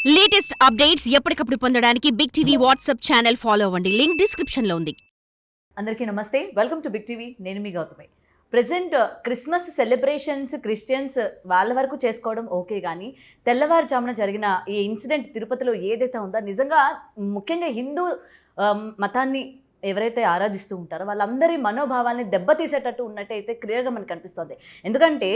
Latest updates ఎప్పటికప్పుడు పొందడానికి big TV WhatsApp channel follow అవ్వండి. లింక్ డిస్క్రిప్షన్ లో ఉంది. అందరికీ నమస్తే, వెల్కమ్ టు బిగ్ టీవీ. నేను మీ Gauthami. Present Christmas celebrations Christians వాళ్ళ వరకు చేసుకోవడం ఓకే, కానీ తెల్లవారుజామున జరిగిన ఈ ఇన్సిడెంట్ తిరుపతిలో ఏదైతే ఉందో నిజంగా ముఖ్యంగా హిందూ మతాన్ని ఎవరైతే ఆరాధిస్తూ ఉంటారో వాళ్ళందరి మనోభావాల్ని దెబ్బతీసేటట్టు ఉన్నట్టయితే క్లియర్గా మనకు కనిపిస్తుంది. ఎందుకంటే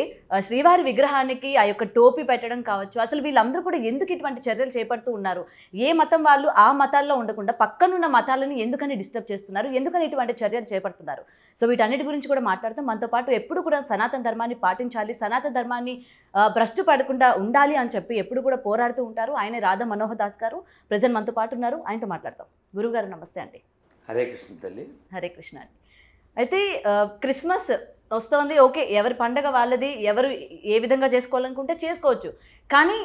శ్రీవారి విగ్రహానికి ఆ యొక్క టోపీ పెట్టడం కావచ్చు, అసలు వీళ్ళందరూ కూడా ఎందుకు ఇటువంటి చర్యలు చేపడుతూ ఉన్నారు, ఏ మతం వాళ్ళు ఆ మతాల్లో ఉండకుండా పక్కనున్న మతాలను ఎందుకని డిస్టర్బ్ చేస్తున్నారు, ఎందుకని ఇటువంటి చర్యలు చేపడుతున్నారు. సో వీటన్నిటి గురించి కూడా మాట్లాడుతాం. మనతో పాటు ఎప్పుడు కూడా సనాతన ధర్మాన్ని పాటించాలి, సనాతన ధర్మాన్ని భ్రష్టు పడకుండా ఉండాలి అని చెప్పి ఎప్పుడు కూడా పోరాడుతూ ఉంటారు. ఆయనే రాధా మనోహర్ దాస్ గారు ప్రజెంట్ మనతో పాటు ఉన్నారు. ఆయనతో మాట్లాడతాం. గురువు గారు నమస్తే అండి. హరే కృష్ణ తల్లి. హరే కృష్ణ అండి. అయితే క్రిస్మస్ వస్తుంది, ఓకే, ఎవరి పండగ వాళ్ళది, ఎవరు ఏ విధంగా చేసుకోవాలనుకుంటే చేసుకోవచ్చు. కానీ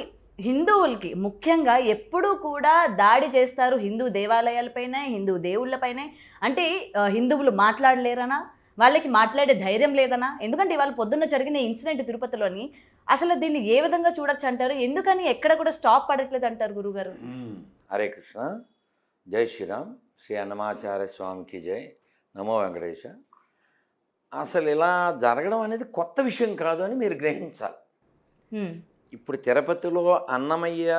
హిందువులకి ముఖ్యంగా ఎప్పుడూ కూడా దాడి చేస్తారు హిందూ దేవాలయాలపైనే, హిందూ దేవుళ్ళపైనే. అంటే హిందువులు మాట్లాడలేరనా, వాళ్ళకి మాట్లాడే ధైర్యం లేదనా? ఎందుకంటే ఇవాళ పొద్దున్న జరిగిన ఇన్సిడెంట్ తిరుపతిలోని అసలు దీన్ని ఏ విధంగా చూడొచ్చు అంటారు? ఎందుకని ఎక్కడ కూడా స్టాప్ పడట్లేదు అంటారు గురుగారు? హరే కృష్ణ. జై శ్రీరామ్. శ్రీ అన్నమాచార్య స్వామికి జై. నమో వెంకటేశ. అసలు ఇలా జరగడం అనేది కొత్త విషయం కాదు అని మీరు గ్రహించాలి. ఇప్పుడు తిరుపతిలో అన్నమయ్య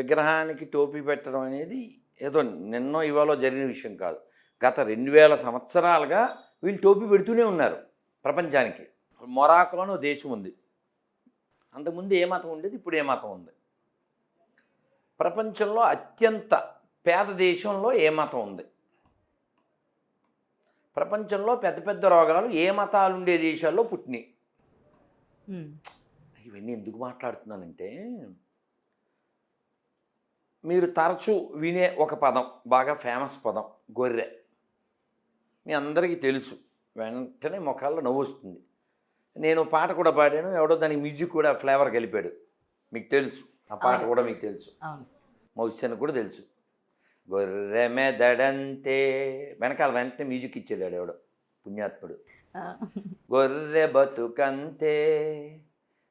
విగ్రహానికి టోపీ పెట్టడం అనేది ఏదో నిన్నో ఇవాళ జరిగిన విషయం కాదు. గత 2000 సంవత్సరాలుగా వీళ్ళు టోపీ పెడుతూనే ఉన్నారు ప్రపంచానికి. మొరాకో అని దేశం ఉంది, అంతకుముందు ఏ మతం ఉండేది, ఇప్పుడు ఏ మతం ఉంది. ప్రపంచంలో అత్యంత పేద దేశంలో ఏ మతం ఉంది. ప్రపంచంలో పెద్ద పెద్ద రోగాలు ఏ మతాలు ఉండే దేశాల్లో పుట్టినాయి. ఇవన్నీ ఎందుకు మాట్లాడుతున్నానంటే, మీరు తరచూ వినే ఒక పదం, బాగా ఫేమస్ పదం, గొర్రె. మీ అందరికీ తెలుసు, వెంటనే ముఖాల్లో నవ్వు వస్తుంది. నేను పాట కూడా పాడాను, ఎవడో దానికి మ్యూజిక్ కూడా ఫ్లేవర్ కలిపాడు, మీకు తెలుసు. ఆ పాట కూడా మీకు తెలుసు, మౌస్యానికి కూడా తెలుసు. గొర్రె మెదడంతే, వెనకాల వెంటనే మ్యూజిక్ ఇచ్చాడు ఎవడో పుణ్యాత్ముడు. గొర్రె బతుకంతే,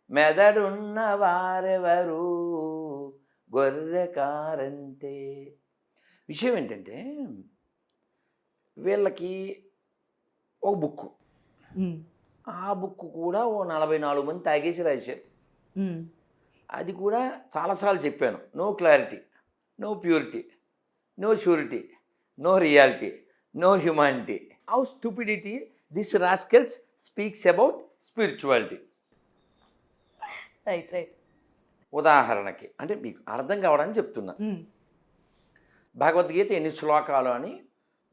మెదడున్న వారెవరు, గొర్రె కారంతే. విషయం ఏంటంటే, వీళ్ళకి ఒక బుక్కు, ఆ బుక్ కూడా ఓ 44 మంది తాగేసి రాశారు. అది కూడా చాలాసార్లు చెప్పాను, no clarity, no purity, no surety, no reality, no humanity. How stupidity this rascals speaks about spirituality. Right. ఉదాహరణకి అంటే మీకు అర్థం కావడానికి చెప్తున్నా. భగవద్గీత ఎన్ని శ్లోకాలు అని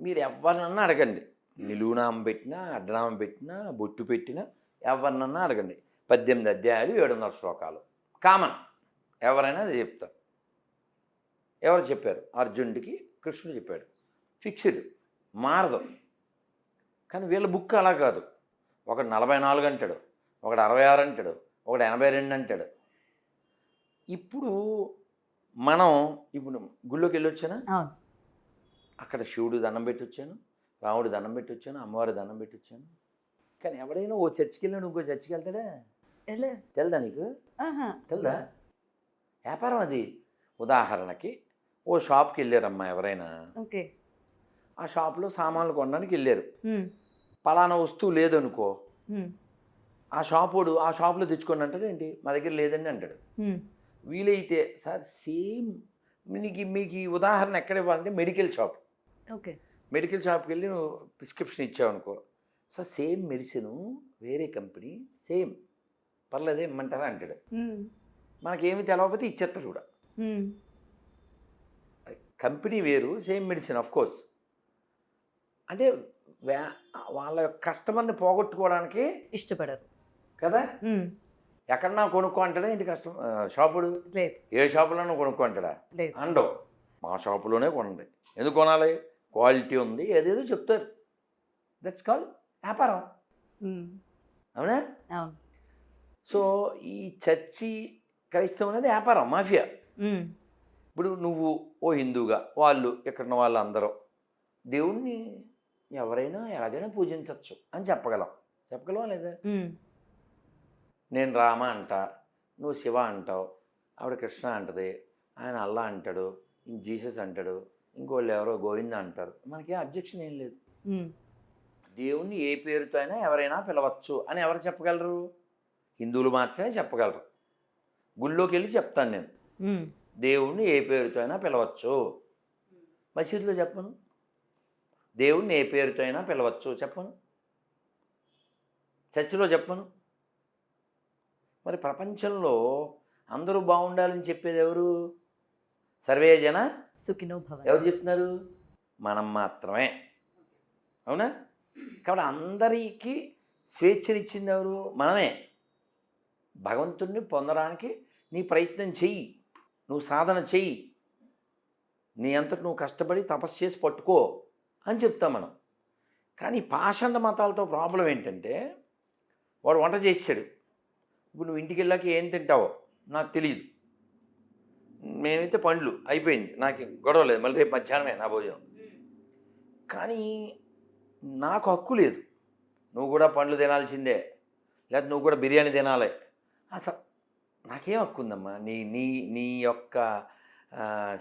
మీరు ఎవరినన్నా అడగండి. నిలువునామం పెట్టినా, అడ్డనామం పెట్టినా, బొట్టు పెట్టినా ఎవరినన్నా అడగండి. 18 అధ్యాయాలు 700 శ్లోకాలు కామన్. ఎవరైనా అది చెప్తారు. ఎవరు చెప్పారు? అర్జునుడికి కృష్ణుడు చెప్పాడు. ఫిక్స్డ్, మారదు. కానీ వీళ్ళ బుక్ అలా కాదు. ఒకడు 44 అంటాడు, ఒకడు 66 అంటాడు, ఒకడు 82 అంటాడు. ఇప్పుడు గుళ్ళోకి వెళ్ళి వచ్చానా, అక్కడ శివుడు దండం పెట్టి వచ్చాను, రాముడు దండం పెట్టి వచ్చాను, అమ్మవారి దండం పెట్టి వచ్చాను. కానీ ఎవడైనా ఓ చర్చికి వెళ్ళాడు, ఇంకో చర్చికి వెళ్తాడా? తెలుదా నీకు? తెలుదా? వ్యాపారం అది. ఉదాహరణకి ఓ షాప్కి వెళ్ళారమ్మా ఎవరైనా, ఆ షాప్లో సామాన్లు కొనడానికి వెళ్ళారు. పలానా వస్తువు లేదనుకో, ఆ షాపోడు ఆ షాప్లో తెచ్చుకోండి అంటాడు. ఏంటి మా దగ్గర లేదండి అంటాడు. వీలైతే సార్ సేమ్ మీకు ఈ ఉదాహరణ ఎక్కడ ఇవ్వాలంటే మెడికల్ షాప్. మెడికల్ షాప్కి వెళ్ళి నువ్వు ప్రిస్క్రిప్షన్ ఇచ్చావనుకో, సార్ సేమ్ మెడిసిన్ వేరే కంపెనీ, సేమ్ పర్లేదే ఇమ్మంటారా అంటాడు. మనకేమి తెలవకపోతే ఇచ్చేస్తాడు కూడా. కంపెనీ వేరు, సేమ్ మెడిసిన్ ఆఫ్ కోర్స్. అంటే వాళ్ళ కస్టమర్ని పోగొట్టుకోవడానికి ఇష్టపడరు కదా. ఎక్కడన్నా కొనుక్కో అంటాడా ఏంటి షాపుడు? ఏ షాపులోనూ కొనుక్కో అంటాడా? అండవు. మా షాపులోనే కొనండి. ఎందుకు కొనాలి? క్వాలిటీ ఉంది, ఏదేదో చెప్తారు. దట్స్ కాల్ వ్యాపారం. అవునా? సో ఈ చర్చి క్రైస్తవం అనేది వ్యాపారం, మాఫియా. ఇప్పుడు నువ్వు ఓ హిందూగా, వాళ్ళు ఎక్కడున్న వాళ్ళు అందరూ దేవుణ్ణి ఎవరైనా ఎలాగైనా పూజించవచ్చు అని చెప్పగలవా లేదా? నేను రామ అంట, నువ్వు శివ అంటావు, ఆవిడ కృష్ణ అంటది, ఆయన అల్లా అంటాడు, ఇంక జీసస్ అంటాడు, ఇంకోళ్ళు ఎవరో గోవింద అంటారు. మనకి అబ్జెక్షన్ ఏం లేదు. దేవుణ్ణి ఏ పేరుతో అయినా ఎవరైనా పిలవచ్చు అని ఎవరు చెప్పగలరు? హిందువులు మాత్రమే చెప్పగలరు. గుళ్ళోకి వెళ్ళి చెప్తాను నేను, దేవుణ్ణి ఏ పేరుతో అయినా పిలవచ్చు. మసీదులో చెప్పను, దేవుణ్ణి ఏ పేరుతో అయినా పిలవచ్చు చెప్పను. చర్చిలో చెప్పను. మరి ప్రపంచంలో అందరూ బాగుండాలని చెప్పేది ఎవరు? సర్వే జన సుఖినో భవ. ఎవరు చెప్తున్నారు? మనం మాత్రమే. అవునా? కాబట్టి అందరికీ స్వేచ్ఛనిచ్చింది ఎవరు? మనమే. భగవంతుణ్ణి పొందడానికి నీ ప్రయత్నం చెయ్యి, నువ్వు సాధన చెయ్యి, నీ అంతకు నువ్వు కష్టపడి తపస్సు చేసి పట్టుకో అని చెప్తాం మనం. కానీ పాషండ మతాలతో ప్రాబ్లం ఏంటంటే, వాడు వంట చేసాడు, ఇప్పుడు నువ్వు ఇంటికి వెళ్ళాక ఏం తింటావో నాకు తెలియదు, మేమైతే పండ్లు అయిపోయింది, నాకు గొడవ లేదు, మళ్ళీ రేపు మధ్యాహ్నమే నా భోజనం. కానీ నాకు హక్కు లేదు, నువ్వు కూడా పండ్లు తినాల్సిందే, లేకపోతే నువ్వు కూడా బిర్యానీ తినాలి. అసలు నాకేం హక్కు ఉందమ్మా? నీ నీ నీ యొక్క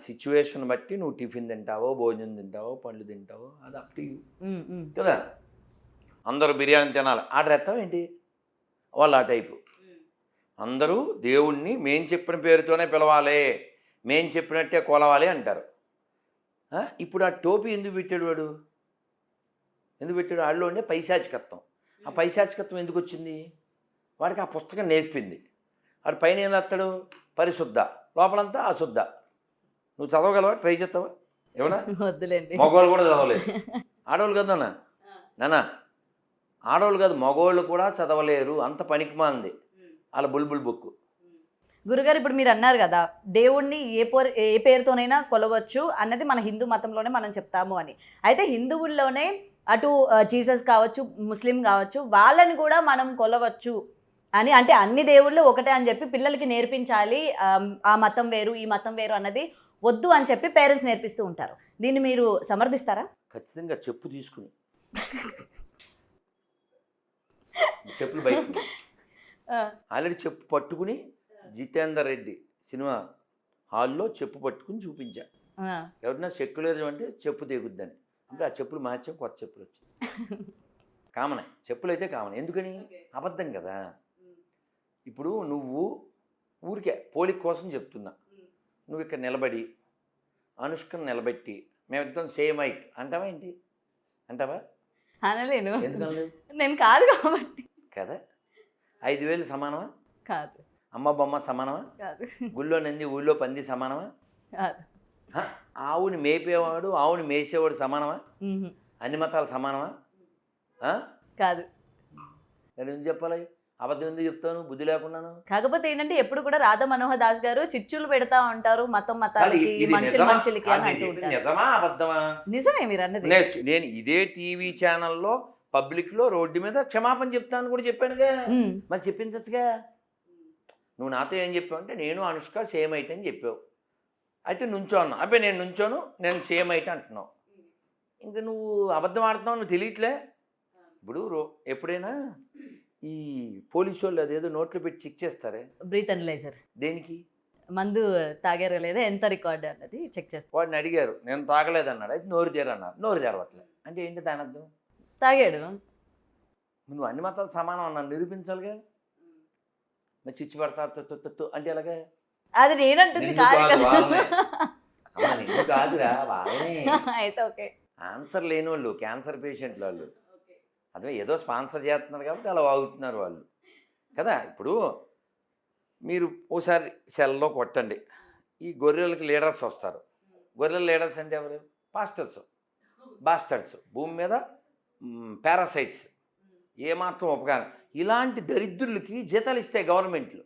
సిచ్యువేషన్ బట్టి నువ్వు టిఫిన్ తింటావో, భోజనం తింటావో, పండ్లు తింటావో, అది అప్ టు యూ కదా. అందరూ బిర్యానీ తినాలి ఆర్డర్ ఎత్తావు ఏంటి? వాళ్ళు ఆ టైపు. అందరూ దేవుణ్ణి మేం చెప్పిన పేరుతోనే పిలవాలి, మేం చెప్పినట్టే కొలవాలి అంటారు. ఇప్పుడు ఆ టోపీ ఎందుకు పెట్టాడు వాడు? ఎందుకు పెట్టాడు? ఆడిలో ఉండే పైశాచికత్వం. ఆ పైశాచికత్వం ఎందుకు వచ్చింది? వాడికి ఆ పుస్తకం నేర్పింది. వాడు పైన ఏం రాస్తాడు? పరిశుద్ధ, లోపలంతా అశుద్ధ. నువ్వు చదవగలవా? ట్రై చేస్తావా? ఏమన్నా? వద్దులేండి. మగవాళ్ళు కూడా చదవలేదు. ఆడవాళ్ళు కదా నాన్న, ఆడవాళ్ళు కాదు మగవాళ్ళు కూడా చదవలేరు, అంత పనికిమాంది వాళ్ళ బుల్బుల్ బుక్. గురుగారు, ఇప్పుడు మీరు అన్నారు కదా దేవుణ్ణి ఏ పేరుతోనైనా కొలవచ్చు అన్నది మన హిందూ మతంలోనే మనం చెప్తాము అని. అయితే హిందువుల్లోనే అటు జీసస్ కావచ్చు, ముస్లిం కావచ్చు, వాళ్ళని కూడా మనం కొలవచ్చు అని, అంటే అన్ని దేవుళ్ళు ఒకటే అని చెప్పి పిల్లలకి నేర్పించాలి, ఆ మతం వేరు ఈ మతం వేరు అన్నది వద్దు అని చెప్పి పేరెంట్స్ నేర్పిస్తూ ఉంటారు. దీన్ని మీరు సమర్థిస్తారా? ఖచ్చితంగా. చెప్పు తీసుకుని చెప్పులు బయట ఆల్రెడీ చెప్పు పట్టుకుని జితేందర్ రెడ్డి సినిమా హాల్లో చెప్పు పట్టుకుని చూపించా. ఎవరైనా సెక్యులరిజం అంటే చెప్పు తెగుద్దని, అంటే ఆ చెప్పులు మార్చాం, కొత్త చెప్పులు వచ్చింది. కామనే, చెప్పులు అయితే కామన్. ఎందుకని? అబద్ధం కదా. ఇప్పుడు నువ్వు ఊరికే పోలిక కోసం చెప్తున్నా, నువ్వు ఇక్కడ నిలబడి అనుష్కను నిలబెట్టి మేమిద్దరం సేమ్ హైట్ అంటావా ఏంటి? అంటావా? అనలేను. ఎందుకనలేవు? నేను కాదు కాబట్టి కదా. 5,000 సమానమా? కాదు. అమ్మ బొమ్మ సమానమా? కాదు. గుళ్ళో నంది ఊళ్ళో పంది సమానమా? కాదు. ఆవుని మేపేవాడు ఆవుని మేసేవాడు సమానమా? అన్ని మతాలు సమానమా? కాదు. నేను ఎందుకు చెప్పాలి? అబద్ధం ఎందుకు చెప్తాను బుద్ధి లేకున్నాను? కాకపోతే ఏంటంటే ఎప్పుడు కూడా రాధా మనోహర్ దాస్ గారు చిచ్చులు పెడతా ఉంటారు మతాలకి, మనుషులకి అని అంటూ ఉంటారు. నిజమా అబద్ధమా? నిజమే మీరు అన్నది. నేను ఇదే టీవీ ఛానల్లో పబ్లిక్లో రోడ్డు మీద క్షమాపణ చెప్తాను కూడా చెప్పానుగా. మరి చెప్పించచ్చుగా. నువ్వు నాతో ఏం చెప్పావు అంటే నేను అనుష్క సేమ్ అయితే అని చెప్పావు. అయితే నుంచో అన్నా, అబ్బాయి నేను నుంచోను, నేను సేమ్ అయితే అంటున్నావు. ఇంకా నువ్వు అబద్ధం ఆడుతున్నావు, నువ్వు తెలియట్లే. ఇప్పుడు ఎప్పుడైనా ఈ పోలీసు వాళ్ళు అదేదో నోట్లో పెట్టి చెక్ చేస్తారే, బ్రీత్ అనలైజర్. దేనికి? మందు తాగారో లేదా, ఎంత రికార్డు అన్నది చెక్ చేస్తారు. వాడిని అడిగారు, నేను తాగలేదన్నాడు. అయితే నోరు తెరన్నారు, నోరు తెరవట్లేదు అంటే ఏంటి దాని అర్థం? తాగాడు. నువ్వు అన్ని మతాలు సమానం అన్నాను నిరూపించాలిగా. మరి చిచ్చి పడతారు అంటే ఎలాగా? అది నేనంటుంది కాదురా వాళ్ళనే. అయితే ఓకే. ఆన్సర్ లేని వాళ్ళు, క్యాన్సర్ పేషెంట్లు వాళ్ళు, అదే ఏదో స్పాన్సర్ చేస్తున్నారు కాబట్టి అలా వాగుతున్నారు వాళ్ళు కదా. ఇప్పుడు మీరు ఓసారి సెల్లో కొట్టండి, ఈ గొర్రెలకి లీడర్స్ వస్తారు. గొర్రెల లీడర్స్ అంటే ఎవరు? పాస్టర్స్, బాస్టర్స్, భూమి మీద పారాసైట్స్, ఏమాత్రం ఉపకారం. ఇలాంటి దరిద్రులకి జీతాలు ఇస్తాయి గవర్నమెంట్లు.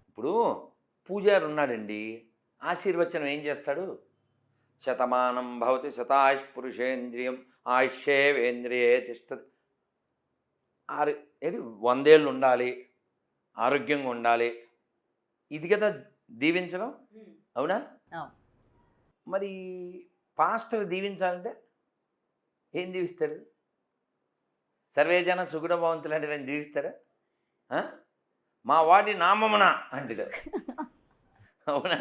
ఇప్పుడు పూజారి ఉన్నాడండి, ఆశీర్వచనం ఏం చేస్తాడు? శతమానం భవతి శతాయుష్ పురుషేంద్రియం ఆయుష్యేవేంద్రియే తిష్టతి. 100 ఏళ్ళు ఉండాలి, ఆరోగ్యంగా ఉండాలి, ఇది కదా దీవించడం. అవునా? మరి పాస్టర్ దీవించాలంటే ఏం దీవిస్తాడు? సర్వేజన సుగుణ భవంతులు అంటే నేను దీవిస్తారా? మా వాడి నామమున అంటాడు. అవునా?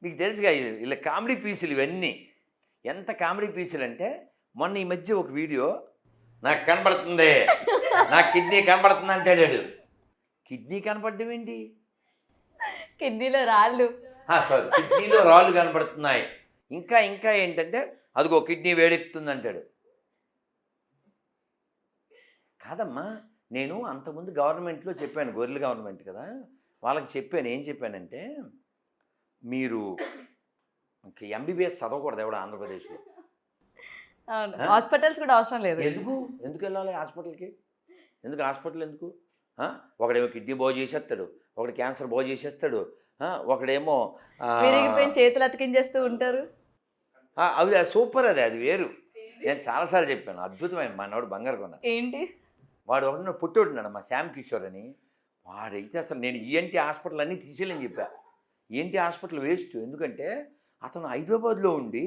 మీకు తెలుసుగా ఇలా కామెడీ పీసులు ఇవన్నీ. ఎంత కామెడీ పీసులు అంటే మొన్న ఈ మధ్య ఒక వీడియో, నాకు కనబడుతుంది, నాకు కిడ్నీ కనబడుతుంది అంటాడు. కిడ్నీ కనపడడం ఏంటి? కిడ్నీలో రాళ్ళు. సారీ, కిడ్నీలో రాళ్ళు కనపడుతున్నాయి. ఇంకా ఇంకా ఏంటంటే అదిగో కిడ్నీ వేడెక్కుతుంది అంటాడు. కాదమ్మా, నేను అంతకుముందు గవర్నమెంట్లో చెప్పాను, గొర్రెల గవర్నమెంట్ కదా, వాళ్ళకి చెప్పాను. ఏం చెప్పానంటే, మీరు ఎంబీబీఎస్ చదవకూడదు ఎవడ ఆంధ్రప్రదేశ్లో. హాస్పిటల్స్ కూడా అవసరం లేదు. ఎందుకు వెళ్ళాలి హాస్పిటల్కి? హాస్పిటల్ ఎందుకు? ఒకడేమో కిడ్నీ బాగు చేసేస్తాడు, ఒకడు క్యాన్సర్ బాగు చేసేస్తాడు, ఒకడేమో చేతులు అతికించేస్తూ ఉంటారు. అవి సూపర్, అది వేరు. నేను చాలాసార్లు చెప్పాను, అద్భుతమైన మనవాడు బంగారు కొన్న. ఏంటి వాడు ఒకటి పుట్టోడున్నాడు, మా శ్యామ్ కిషోర్ అని. వాడైతే అసలు నేను ఈఎన్టీ హాస్పిటల్ అన్నీ తీసేయాలని చెప్పా. ENT hospital waste. ఎందుకంటే అతను హైదరాబాద్లో ఉండి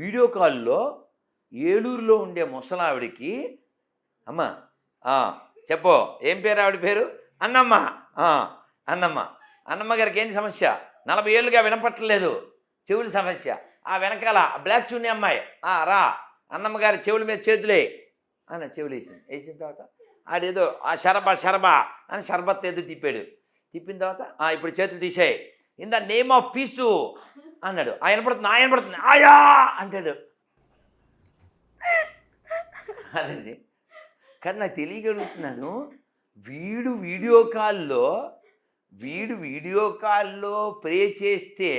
వీడియో కాల్లో ఏలూరులో ఉండే ముసలావిడికి, అమ్మ చెప్పు, ఏం పేరు ఆవిడ పేరు? అన్నమ్మ. అన్నమ్మ గారికి ఏంటి సమస్య? 40 ఏళ్ళుగా వినపట్టలేదు, చెవుల సమస్య. ఆ వెనకాల బ్లాక్ చున్నీ అమ్మాయి, రా అన్నమ్మ గారి చెవుల మీద చేతులే అని చెవులు వేసిన తర్వాత ఆడేదో ఆ షరబా అని షర్బత్ ఏదో తిప్పిన తర్వాత ఇప్పుడు చేతులు తీసేయి, in the name of peace అన్నాడు. వినపడుతుంది ఆయా అంటాడు. అదండి. కానీ నాకు తెలియగలుగుతున్నాను, వీడు వీడియో కాల్లో ప్రే చేస్తే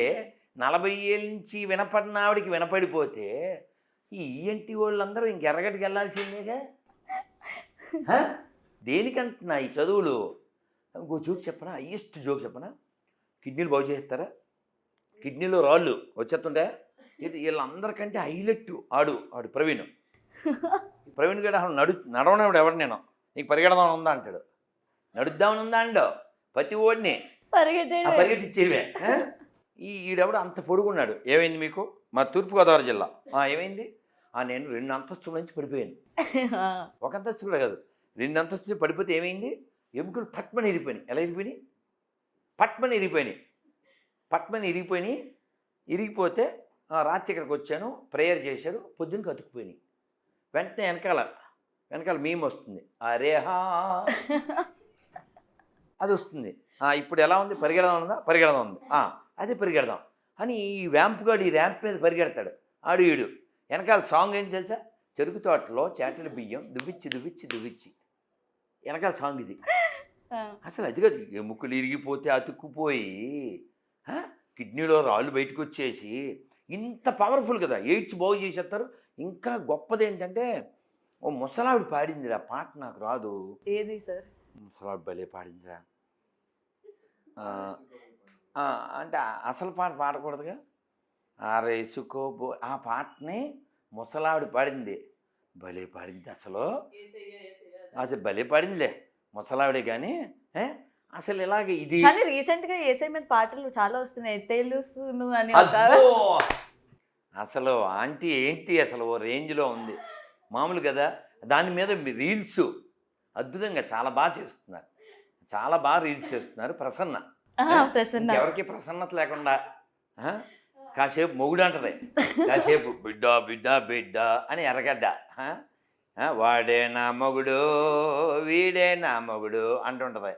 40 ఏళ్ళ నుంచి వినపడిన ఆవిడికి వినపడిపోతే ఈ ఈఎన్టీ వాళ్ళందరూ ఇంకెరగటికి వెళ్ళాల్సిందేగా. దేనికంటున్నా ఈ చదువులు? ఇంకో జోక్ చెప్పనా, హైయెస్ట్ జోక్ చెప్పనా? కిడ్నీలు బాగు చేస్తారా? కిడ్నీలో రాళ్ళు వచ్చేస్తుంటే వీళ్ళందరికంటే హైలైట్ ఆడు ప్రవీణ్ గడ నడవనప్పుడు ఎవరు, నేను నీకు పరిగెడదామని ఉందా అంటాడు. నడుద్దామని ఉందా అండో ప్రతి ఓడిని పరిగెట్టిచ్చేవే. ఈడెవడు అంత పొడుగున్నాడు. ఏమైంది మీకు? మా తూర్పుగోదావరి జిల్లా. ఏమైంది? నేను 2 అంతస్తుల నుంచి పడిపోయాను. ఒక అంతస్తు కూడా కాదు, 2 అంతస్తులు పడిపోతే ఏమైంది? ఎముకలు పట్మని ఇరిగిపోయినాయి. ఎలా ఇరిగిపోయినాయి? పట్మని ఇరిగిపోతే రాత్రి ఇక్కడికి వచ్చాను, ప్రేయర్ చేశారు, పొద్దున్నకి అతుక్కుపోయినాయి. వెంటనే వెనకాల మేము వస్తుంది, అరేహా అది వస్తుంది. ఇప్పుడు ఎలా ఉంది? పరిగెడదాం ఉంది. అదే పరిగెడదాం అని ఈ ర్యాంప్ మీద పరిగెడతాడు ఈడు. వెనకాల సాంగ్ ఏంటి తెలుసా? చెరుకు తోటలో చేటల బియ్యం దువ్విచ్చి వెనకాల సాంగ్ ఇది. అసలు అది కాదు, ఎముకలు ఇరిగిపోతే అతుక్కుపోయి కిడ్నీలో రాళ్ళు బయటకు వచ్చేసి ఇంత పవర్ఫుల్ కదా, ఎయిడ్స్ బాగు చేసేస్తారు. ఇంకా గొప్పది ఏంటంటే, ఓ ముసలావిడ పాడిందిరా పాట, నాకు రాదు. ఏది సార్? ముసలావిడ భలే పాడిందిరా. అంటే అసలు పాట పాడకూడదుగా. రేసుకోబో ఆ పాటని ముసలావిడ పాడింది, భలే పాడింది. అసలు భలే పాడిందిలే ముసలావిడే. కానీ అసలు ఇలాగే ఇది రీసెంట్గా ఏసై మీద పాటలు చాలా వస్తున్నాయి, తెలుసును అని. అసలు ఆంటీ ఏంటి అసలు ఓ రేంజ్లో ఉంది, మామూలు కదా. దాని మీద రీల్స్ అద్భుతంగా చాలా బాగా చేస్తున్నారు, రీల్స్ చేస్తున్నారు. ప్రసన్న ఎవరికి ప్రసన్నత లేకుండా కాసేపు మొగుడు అంటది, కాసేపు బిడ్డ అని ఎర్రగడ్డ, వాడే నా మొగుడు వీడే నా మొగుడు అంటుంటుంది.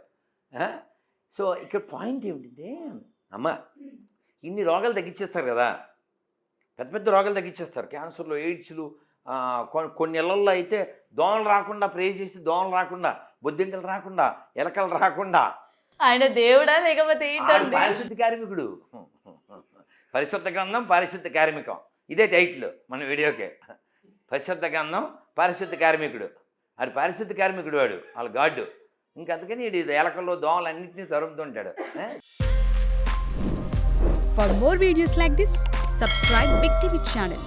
సో ఇక్కడ పాయింట్ ఏమిటంటే, అమ్మ ఇన్ని రోగాలు తగ్గించేస్తారు కదా, పెద్ద రోగాలు తగ్గించేస్తారు. క్యాన్సర్లు, ఎయిడ్స్లు, కొన్ని ఇళ్లల్లో అయితే దోమలు రాకుండా ప్రే చేస్తే దోమలు రాకుండా, బొద్దింకలు రాకుండా, ఎలకలు రాకుండా. ఆయన దేవుడా లేకపోతే పారిశుద్ధ కార్మికుడు. పరిశుద్ధ గ్రంథం పారిశుద్ధ కార్మికం, ఇదే టైటిల్ మన వీడియోకే. పరిశుద్ధ గ్రంథం పారిశుద్ధ కార్మికుడు. అది పారిశుద్ధ కార్మికుడు వాడు, వాళ్ళ గాడ్డు. ఇంకంతకని ఇది ఎలకల్లో దోమలు అన్నింటినీ తరుముతుంటాడు. For more videos like this, subscribe Big TV channel.